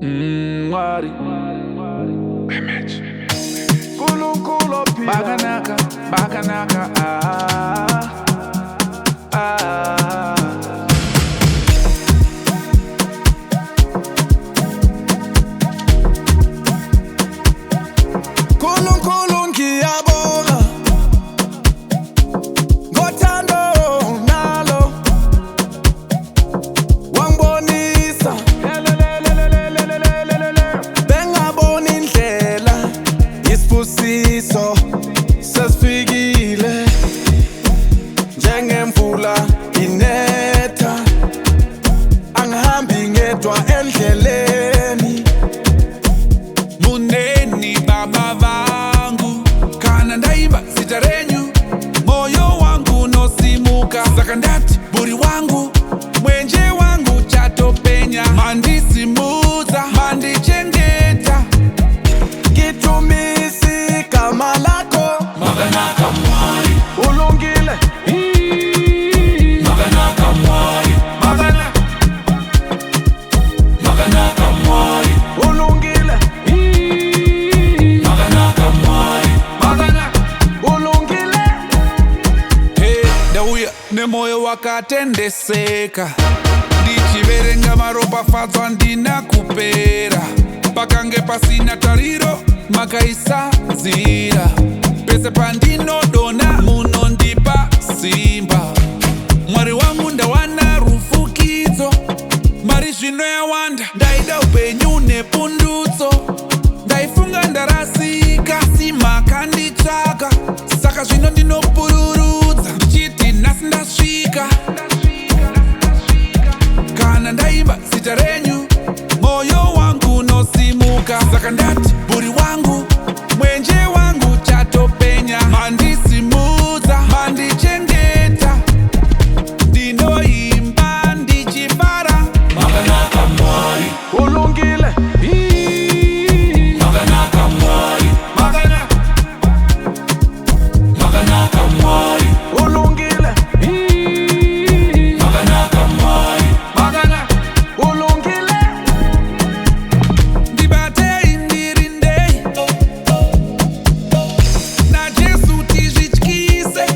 Mwari Kulu kulo pia Bakanaka, bakanaka Nkulunkulu ngiyabonga ngothando nalo wangibonisa bengabona indlela isibusiso sesifikile njengemvula inetha angihambi ngedwa endleleni Muneni baba vangu kana ndaimba zita renyu moyo wangu nosimuka saka ndati buri wangu mwenje wangu chatopenya mandisimuza mandichengeta Ngitumisi igama lakho Makanaka Mwari ulungile Makanaka Mwari Makanaka Mwari ulungile Makanaka Mwari ulungile Hey, ndauya nemoyo wakatendeseka ndichiverenga maropafadzo ndinakupera pakange pasina tariro makaisa nzira pese pandinodona munondipa simba Mwari wangu ndawana rufukidzo mari zvino yawanda ndaida upenyu nepundutso ndaifunga ndarasika simakanditsvaka saka zvino ndinopururudza ndichiti nhasi ndasvika kana ndaimba zita renyu moyo wangu nosimuka saka ndati buri wangu mwenje wangu chatopenya mandisimudza mandichengeta ndinoimba ndichifara Makanaka Mwari ulungile Makanaka Mwari Makanaka Mwari ulungile Makanaka Mwari ulungile ndibatei ndirindei najesu tizvityise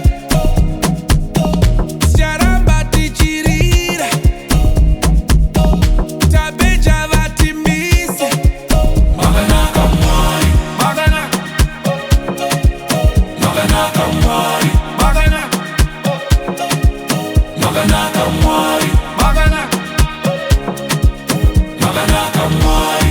ticharamba tichirira tabeja vatimise Makanaka Mwari Makanaka Mwari Makanaka Mwari Makanaka Mwari